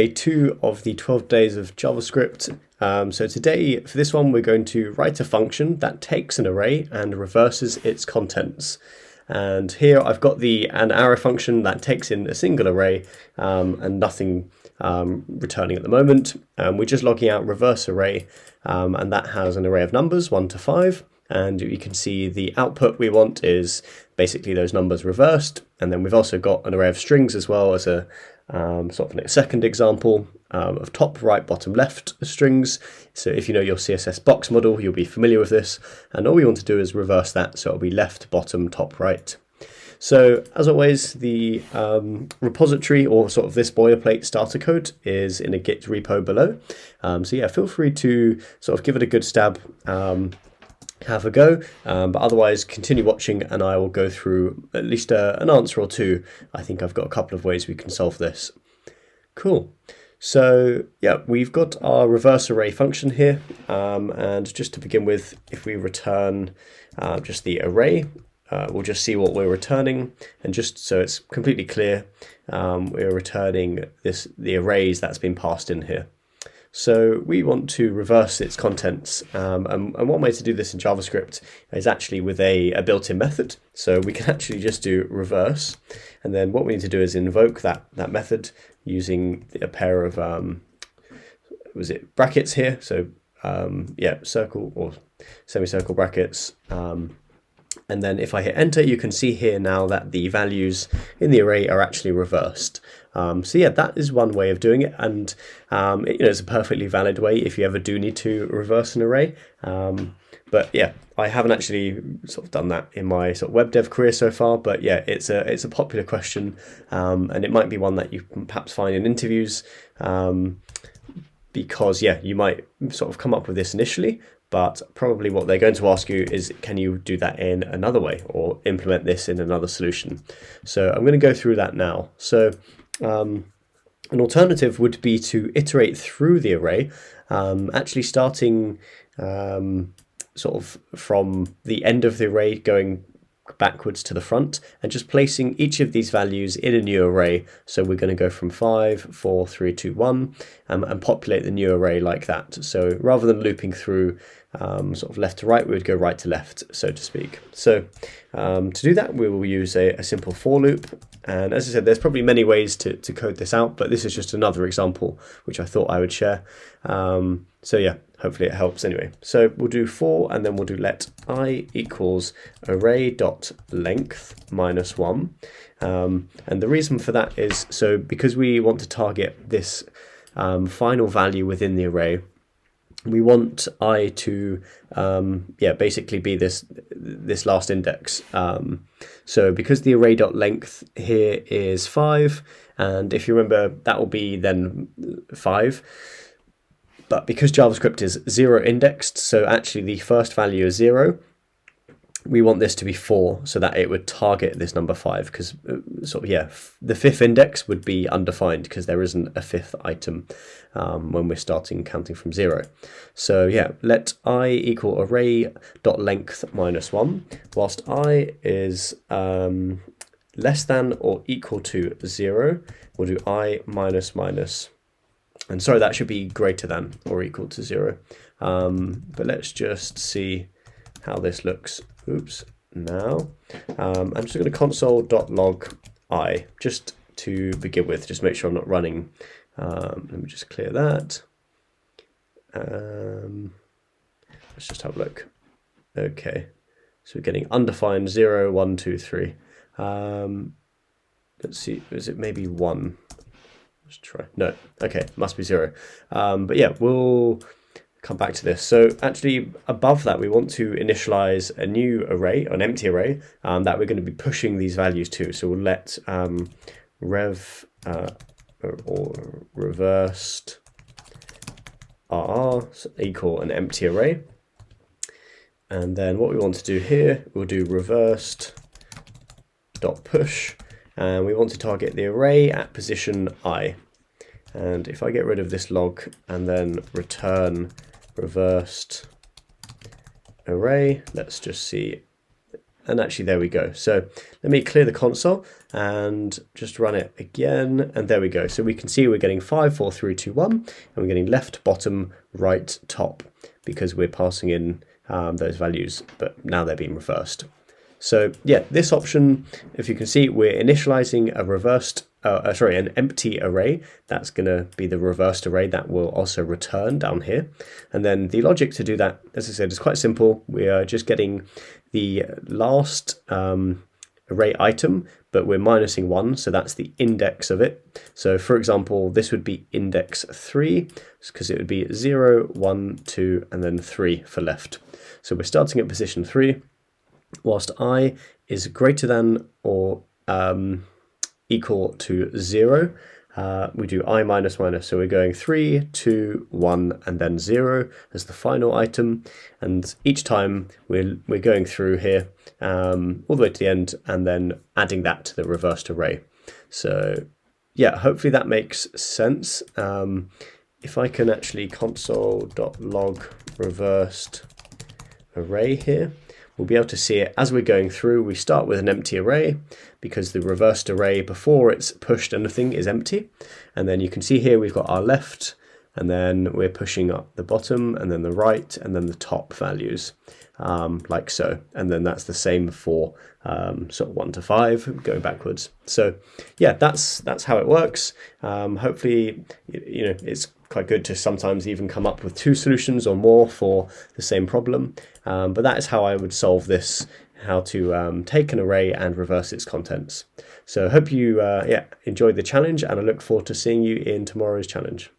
Day 2 of the 12 days of JavaScript. So today, for this one, we're going to write a function that takes an array and reverses its contents. And here I've got an arrow function that takes in a single array and nothing returning at the moment. We're just logging out reverse array, and that has an array of numbers 1 to 5. And you can see the output we want is basically those numbers reversed. And then we've also got an array of strings as well as a sort of a second example of top, right, bottom, left strings. So if you know your CSS box model, you'll be familiar with this. And all we want to do is reverse that. So it'll be left, bottom, top, right. So as always, the repository or sort of this boilerplate starter code is in a Git repo below. So yeah, feel free to sort of give it a good stab. Have a go, but otherwise continue watching and I will go through at least an answer or two. I think I've got a couple of ways we can solve this. Cool. So yeah, we've got our reverse array function here, and just to begin with, if we return just the array, we'll just see what we're returning, and just so it's completely clear, we're returning the arrays that's been passed in here. So we want to reverse its contents, and one way to do this in JavaScript is actually with a built-in method. So we can actually just do reverse, and then what we need to do is invoke that method using a pair of brackets here. So yeah, circle or semicircle brackets. And then if I hit enter, you can see here now that the values in the array are actually reversed. So yeah, that is one way of doing it, and it's a perfectly valid way if you ever do need to reverse an array. But yeah, I haven't actually sort of done that in my sort of web dev career so far. But yeah, it's a popular question, and it might be one that you can perhaps find in interviews, because yeah, you might sort of come up with this initially. But probably what they're going to ask you is, can you do that in another way or implement this in another solution? So I'm going to go through that now. So an alternative would be to iterate through the array, actually starting sort of from the end of the array going backwards to the front and just placing each of these values in a new array. So we're going to go from 5, 4, 3, 2, 1 and populate the new array like that. So rather than looping through sort of left to right, we would go right to left, so to speak. So to do that, we will use a simple for loop. And as I said, there's probably many ways to code this out, but this is just another example which I thought I would share. So yeah, hopefully it helps anyway. So we'll do for, and then we'll do let I equals array.length minus 1. And the reason for that is, so because we want to target this final value within the array, we want I to basically be this last index. So because the array.length here is 5, and if you remember, that will be then 5. But because JavaScript is 0 indexed, so actually the first value is 0, we want this to be 4 so that it would target this number 5, because the fifth index would be undefined because there isn't a fifth item when we're starting counting from 0. So yeah, let I equal array.length minus 1, whilst I is less than or equal to 0, we'll do I minus minus. And sorry, that should be greater than or equal to 0. But let's just see how this looks. Oops, now. I'm just going to console.log I, just to begin with, just make sure I'm not running. Let me just clear that. Let's just have a look. Okay, so we're getting undefined 0, 1, 2, 3. Let's see, is it maybe 1? Let's try. No, okay, must be 0. But yeah, we'll come back to this. So actually above that, we want to initialize a new array, an empty array, that we're going to be pushing these values to. So we'll let rev or reversed r equal an empty array. And then what we want to do here, we'll do reversed dot push, and we want to target the array at position I. And if I get rid of this log and then return reversed array, let's just see. and actually there we go. So let me clear the console and just run it again, and there we go. So we can see we're getting 5, 4, 3, 2, 1, and we're getting left, bottom, right, top, because we're passing in those values, but now they're being reversed. So yeah, this option, if you can see, we're initializing a an empty array. That's going to be the reversed array that will also return down here. And then the logic to do that, as I said, is quite simple. We are just getting the last array item, but we're minusing 1, so that's the index of it. So for example, this would be index 3, because it would be 0, 1, 2, and then 3 for left. So we're starting at position 3. Whilst I is greater than or equal to 0, we do I minus minus. So we're going 3, 2, 1, and then 0 as the final item. And each time we're going through here all the way to the end and then adding that to the reversed array. So yeah, hopefully that makes sense. If I can actually console.log reversed array here, we'll be able to see it as we're going through. We start with an empty array because the reversed array before it's pushed anything is empty. And then you can see here we've got our left, and then we're pushing up the bottom, and then the right, and then the top values, like so. And then that's the same for sort of 1 to 5 going backwards. So yeah, that's how it works. Hopefully, it's quite good to sometimes even come up with 2 solutions or more for the same problem. But that is how I would solve this, how to take an array and reverse its contents. So I hope you enjoyed the challenge, and I look forward to seeing you in tomorrow's challenge.